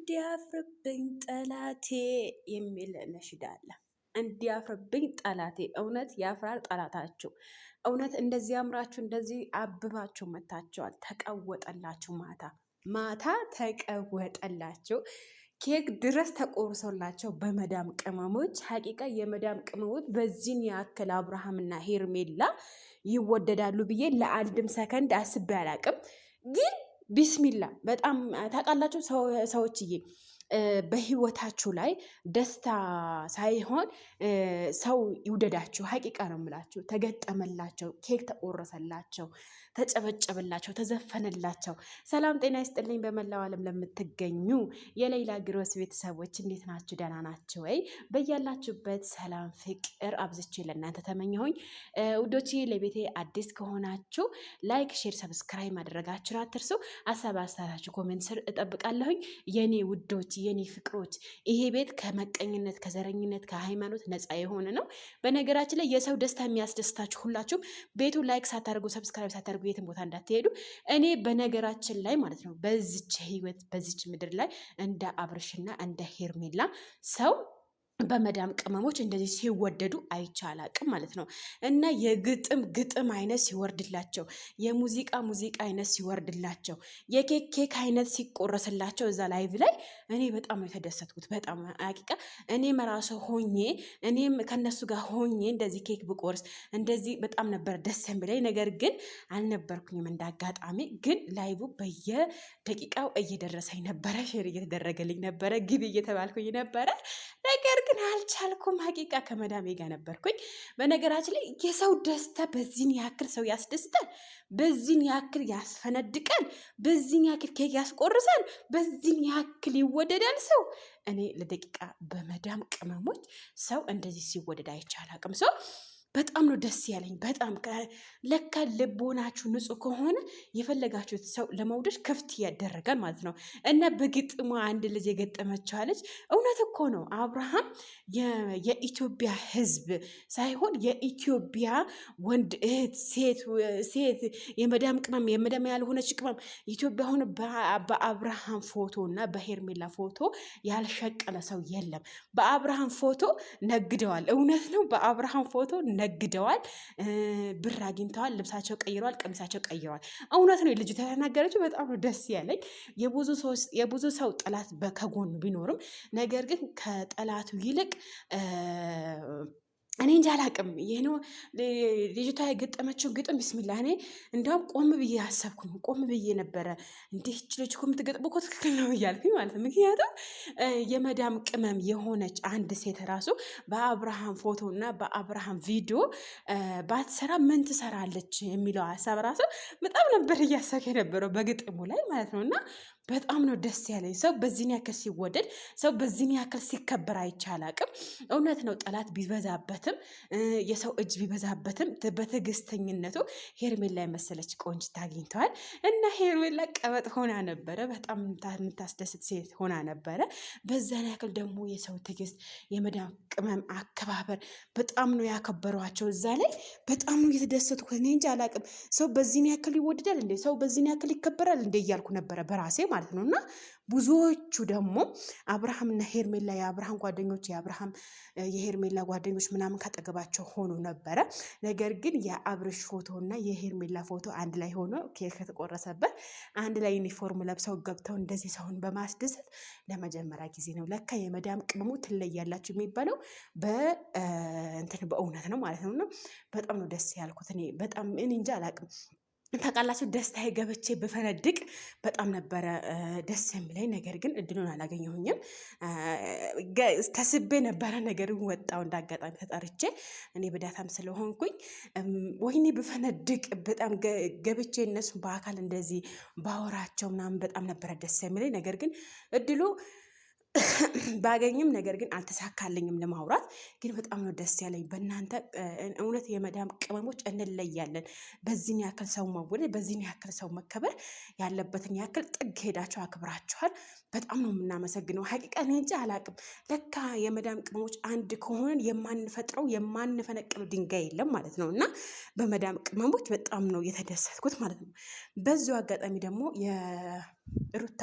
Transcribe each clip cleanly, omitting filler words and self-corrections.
እንዲያፍርብኝ ጠላቴ የሚል ነሽዳ አለ። እንዲያፍርብኝ ጠላቴ። እውነት ያፍራል ጠላታችሁ። እውነት እንደዚህ አምራችሁ እንደዚህ አብባችሁ መታችኋል። ተቀወጠላችሁ። ማታ ተቀወጠላችሁ። ኬክ ድረስ ተቆርሶላቸው በመዳም ቅመሞች። ሀቂቃ የመዳም ቅመሞች በዚህን ያክል አብርሃምና ሄርሜላ ይወደዳሉ ብዬ ለአንድም ሰከንድ አስቤ አላቅም። ግን ቢስሚላ በጣም ታውቃላችሁ ሰዎችዬ፣ በህይወታችሁ ላይ ደስታ ሳይሆን ሰው ይውደዳችሁ። ሀቂቃ ነው የምላችሁ። ተገጠመላቸው፣ ኬክ ተቆረሰላቸው፣ ተጨበጨበላቸው፣ ተዘፈነላቸው። ሰላም ጤና ይስጥልኝ። በመላው ዓለም ለምትገኙ የሌላ ግሮስ ቤተሰቦች እንዴት ናችሁ? ደህና ናችሁ ወይ? በያላችሁበት ሰላም ፍቅር አብዝቼ ለእናንተ ተመኘሁኝ። ውዶቼ ለቤቴ አዲስ ከሆናችሁ ላይክ፣ ሼር፣ ሰብስክራይብ ማድረጋችሁን አትርሱ። ሀሳብ አስተያየታችሁ ኮሜንት ስር እጠብቃለሁኝ። የኔ ውዶች የኔ ፍቅሮች፣ ይሄ ቤት ከመቀኝነት ከዘረኝነት ከሃይማኖት ነፃ የሆነ ነው። በነገራችን ላይ የሰው ደስታ የሚያስደስታችሁ ሁላችሁም ቤቱ ላይክ ሳታደርጉ ሰብስክራይብ ሳታደርጉ የትም ቦታ እንዳትሄዱ። እኔ በነገራችን ላይ ማለት ነው በዚች ህይወት በዚች ምድር ላይ እንደ አብርሽና እንደ ሄርሜላ ሰው በመዳም ቅመሞች እንደዚህ ሲወደዱ አይቻላቅም ማለት ነው። እና የግጥም አይነት ሲወርድላቸው፣ የሙዚቃ አይነት ሲወርድላቸው፣ የኬክ አይነት ሲቆረስላቸው እዛ ላይቭ ላይ እኔ በጣም ነው የተደሰትኩት። በጣም አቂቃ እኔም ራሱ ሆኜ እኔም ከነሱ ጋር ሆኜ እንደዚህ ኬክ ብቆርስ እንደዚህ በጣም ነበር ደስ የሚለኝ። ነገር ግን አልነበርኩኝም እንዳጋጣሚ። ግን ላይቭ በየደቂቃው እየደረሰኝ ነበረ፣ ሼር እየተደረገልኝ ነበረ፣ ግቢ እየተባልኩኝ ነበረ። ነገር ግን አልቻልኩም። ሀቂቃ ከመዳሜ ጋር ነበርኩኝ። በነገራችን ላይ የሰው ደስታ በዚህን ያክል ሰው ያስደስታል፣ በዚህን ያክል ያስፈነድቃል፣ በዚህን ያክል ኬክ ያስቆርሳል፣ በዚህን ያክል ይወደዳል ሰው። እኔ ለደቂቃ በመዳም ቅመሞች ሰው እንደዚህ ሲወደድ አይቻላቅም። ሰው በጣም ነው ደስ ያለኝ። በጣም ለካ ልቦናችሁ ንጹህ ከሆነ የፈለጋችሁት ሰው ለመውደድ ክፍት ያደረጋል ማለት ነው። እና በግጥሟ አንድ ልጅ የገጠመችዋለች። እውነት እኮ ነው። አብርሃም የኢትዮጵያ ሕዝብ ሳይሆን የኢትዮጵያ ወንድ እህት፣ ሴት የመዳም ቅመም የመዳም ያልሆነች ቅመም ኢትዮጵያ ሆነ በአብርሃም ፎቶ እና በሄርሜላ ፎቶ ያልሸቀለ ሰው የለም። በአብርሃም ፎቶ ነግደዋል። እውነት ነው። በአብርሃም ፎቶ ነግደዋል፣ ብር አግኝተዋል፣ ልብሳቸው ቀይረዋል፣ ቀሚሳቸው ቀይረዋል። እውነት ነው። ልጅ ተናገረችው። በጣም ነው ደስ ያለኝ። የብዙ ሰው ጠላት ከጎኑ ቢኖርም ነገር ግን ከጠላቱ ይልቅ እኔ እንጃ አላቅም። ይህ ነው ልጅቷ የገጠመችው ግጥም። ቢስሚላ እኔ እንዲያውም ቆም ብዬ አሰብኩኝ። ቆም ብዬ ነበረ እንዲህ ልጅ እኮ የምትገጥመው እኮ ትክክል ነው እያልኩኝ ማለት ነው። ምክንያቱም የመዳም ቅመም የሆነች አንድ ሴት ራሱ በአብርሃም ፎቶ እና በአብርሃም ቪዲዮ ባትሰራ ምን ትሰራለች የሚለው ሀሳብ ራሱ በጣም ነበር እያሰብክ የነበረው በግጥሙ ላይ ማለት ነው። እና በጣም ነው ደስ ያለኝ። ሰው በዚህን ያክል ሲወደድ፣ ሰው በዚህን ያክል ሲከበር አይቻላቅም። እውነት ነው። ጠላት ቢበዛበትም የሰው እጅ ቢበዛበትም በትዕግስተኝነቱ ሄርሜላ የመሰለች ቆንጅት አግኝተዋል። እና ሄርሜላ ቀበጥ ሆና ነበረ። በጣም የምታስደስት ሴት ሆና ነበረ። በዛን ያክል ደግሞ የሰው ትዕግስት፣ የመዳም ቅመም አከባበር በጣም ነው ያከበሯቸው። እዛ ላይ በጣም ነው የተደሰቱ። እኔ እንጂ አላቅም። ሰው በዚህን ያክል ይወደዳል እንዴ? ሰው በዚህን ያክል ይከበራል እንዴ? እያልኩ ነበረ በራሴ ማለት ነው። እና ብዙዎቹ ደግሞ አብርሃምና ሄርሜላ የአብርሃም ጓደኞች የሄርሜላ ጓደኞች ምናምን ካጠገባቸው ሆኖ ነበረ። ነገር ግን የአብርሽ ፎቶ እና የሄርሜላ ፎቶ አንድ ላይ ሆኖ ኬክ ከተቆረሰበት አንድ ላይ ዩኒፎርም ለብሰው ገብተው እንደዚህ ሰውን በማስደሰት ለመጀመሪያ ጊዜ ነው። ለካ የመዳም ቅመሙ ትለያላችሁ የሚባለው በእውነት ነው ማለት ነው። በጣም ነው ደስ ያልኩት። እኔ በጣም እኔ እንጃ አላቅም። ታውቃላችሁ ደስታዬ ገብቼ ብፈነድቅ በጣም ነበረ ደስ የሚለኝ። ነገር ግን እድሉን አላገኘሁኝም። ተስቤ ነበረ፣ ነገር ወጣው እንዳጋጣሚ ተጠርቼ እኔ በዳታም ስለሆንኩኝ ወይኔ ብፈነድቅ በጣም ገብቼ እነሱ በአካል እንደዚህ ባወራቸው ምናምን በጣም ነበረ ደስ የሚለኝ። ነገር ግን እድሉ ባገኝም ነገር ግን አልተሳካልኝም ለማውራት። ግን በጣም ነው ደስ ያለኝ በእናንተ እውነት የመዳም ቅመሞች እንለያለን። በዚህን ያክል ሰው መወደድ፣ በዚህን ያክል ሰው መከበር ያለበትን ያክል ጥግ ሄዳችሁ አክብራችኋል። በጣም ነው የምናመሰግነው። ሀቂቃ እኔ እንጂ አላቅም። ለካ የመዳም ቅመሞች አንድ ከሆነን የማንፈጥረው የማንፈነቅለው ድንጋይ የለም ማለት ነው። እና በመዳም ቅመሞች በጣም ነው የተደሰትኩት ማለት ነው። በዚሁ አጋጣሚ ደግሞ ሩታ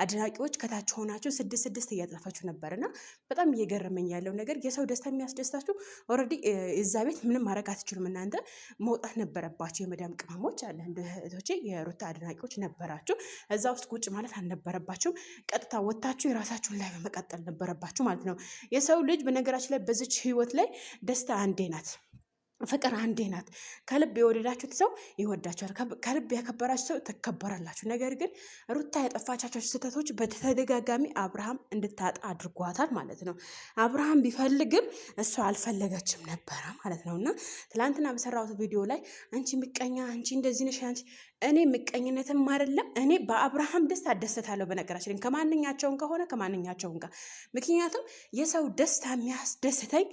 አድናቂዎች ከታች ሆናችሁ 6 እያጠፋችሁ ነበርና በጣም እየገረመኝ ያለው ነገር የሰው ደስታ የሚያስደስታችሁ ኦልሬዲ እዛ ቤት ምንም ማድረግ አትችሉም። እናንተ መውጣት ነበረባችሁ። የመዳም ቅመሞች አለ እህቶቼ፣ የሩታ አድናቂዎች ነበራችሁ። እዛ ውስጥ ቁጭ ማለት አልነበረባችሁም። ቀጥታ ወጥታችሁ የራሳችሁን ላይ መቀጠል ነበረባችሁ ማለት ነው። የሰው ልጅ በነገራችን ላይ በዚች ህይወት ላይ ደስታ አንዴ ናት። ፍቅር አንዴ ናት። ከልብ የወደዳችሁት ሰው ይወዳችኋል፣ ከልብ ያከበራችሁ ሰው ትከበራላችሁ። ነገር ግን ሩታ ያጠፋቻቸው ስህተቶች በተደጋጋሚ አብርሃም እንድታጣ አድርጓታል ማለት ነው። አብርሃም ቢፈልግም እሷ አልፈለገችም ነበረ ማለት ነው። እና ትላንትና በሰራሁት ቪዲዮ ላይ አንቺ ምቀኛ፣ አንቺ እንደዚህ ነሽ፣ አንቺ እኔ ምቀኝነትም አይደለም፣ እኔ በአብርሃም ደስታ አደሰታለሁ። በነገራችን ከማንኛቸውን ከሆነ ከማንኛቸውን ጋር ምክንያቱም የሰው ደስታ የሚያስደስተኝ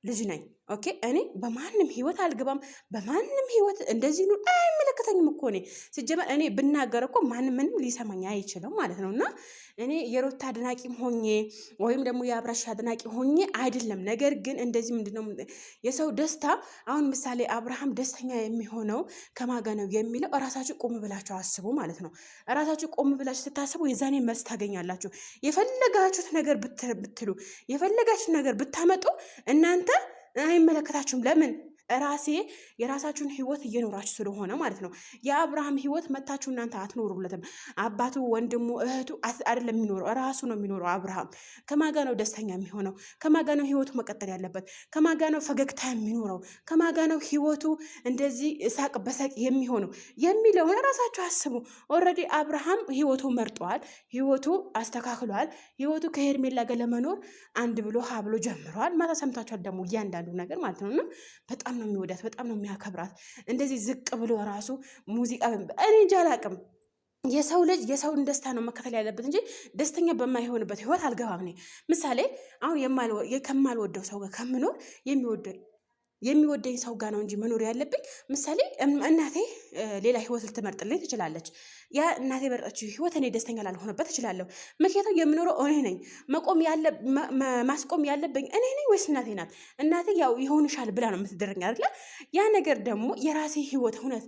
ልጅ ነኝ። ኦኬ እኔ በማንም ህይወት አልገባም። በማንም ህይወት እንደዚህ ነው አይመለከተኝም እኮ እኔ ሲጀመር እኔ ብናገር እኮ ማንም ምንም ሊሰማኝ አይችልም ማለት ነው። እና እኔ የሩታ አድናቂም ሆኜ ወይም ደግሞ የአብራሽ አድናቂ ሆኜ አይደለም። ነገር ግን እንደዚህ ምንድነው የሰው ደስታ አሁን ምሳሌ አብርሃም ደስተኛ የሚሆነው ከማጋ ነው የሚለው እራሳችሁ ቆም ብላችሁ አስቡ ማለት ነው። እራሳችሁ ቆም ብላችሁ ስታስቡ የዛኔ መልስ ታገኛላችሁ። የፈለጋችሁት ነገር ብትሉ የፈለጋችሁት ነገር ብታመጡ እናንተ አይመለከታችሁም። ለምን? ራሴ የራሳችሁን ህይወት እየኖራችሁ ስለሆነ ማለት ነው። የአብርሃም ህይወት መታችሁ እናንተ አትኖሩለትም። አባቱ፣ ወንድሙ፣ እህቱ አይደለም የሚኖረው፣ ራሱ ነው የሚኖረው። አብርሃም ከማጋ ነው ደስተኛ የሚሆነው? ከማጋ ነው ህይወቱ መቀጠል ያለበት? ከማጋ ነው ፈገግታ የሚኖረው? ከማጋ ነው ህይወቱ እንደዚህ ሳቅ በሳቅ የሚሆነው የሚለውን ራሳችሁ አስቡ። ኦልሬዲ አብርሃም ህይወቱ መርጧል፣ ህይወቱ አስተካክሏል። ህይወቱ ከሄርሜላ ጋር ለመኖር አንድ ብሎ ሀ ብሎ ጀምሯል። ማታ ሰምታችኋል ደግሞ እያንዳንዱ ነገር ማለት ነው። እና በጣም ነው የሚወዳት፣ በጣም ነው የሚያከብራት። እንደዚህ ዝቅ ብሎ ራሱ ሙዚቃ እኔ እንጃ አላቅም። የሰው ልጅ የሰውን ደስታ ነው መከተል ያለበት እንጂ ደስተኛ በማይሆንበት ህይወት አልገባም። እኔ ምሳሌ አሁን ከማልወደው ሰው ጋር ከምኖር የሚወደኝ ሰው ጋር ነው እንጂ መኖር ያለብኝ። ምሳሌ እናቴ ሌላ ህይወት ልትመርጥልኝ ትችላለች። ያ እናቴ መርጠችው ህይወት እኔ ደስተኛ ላልሆነበት እችላለሁ። ምክንያቱም የምኖረው እኔ ነኝ። ማስቆም ያለብኝ እኔ ነኝ ወይስ እናቴ ናት? እናቴ ያው ይሆንሻል ብላ ነው የምትደረኝ አይደለ? ያ ነገር ደግሞ የራሴ ህይወት እውነት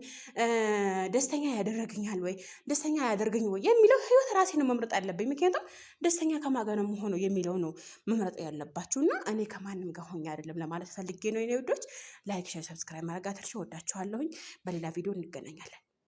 ደስተኛ ያደረግኛል ወይ ደስተኛ ያደርገኝ ወይ የሚለው ህይወት ራሴ ነው መምረጥ ያለብኝ። ምክንያቱም ደስተኛ ከማጋ ነው የምሆነው የሚለው ነው መምረጥ ያለባችሁ። እና እኔ ከማንም ጋር ሆኜ አይደለም ለማለት ፈልጌ ነው። የኔ ውዶች ላይክ፣ ሼር፣ ሰብስክራይብ ማድረግ አትርሱ። ወዳችኋለሁኝ። በሌላ ቪዲዮ እንገናኛለን።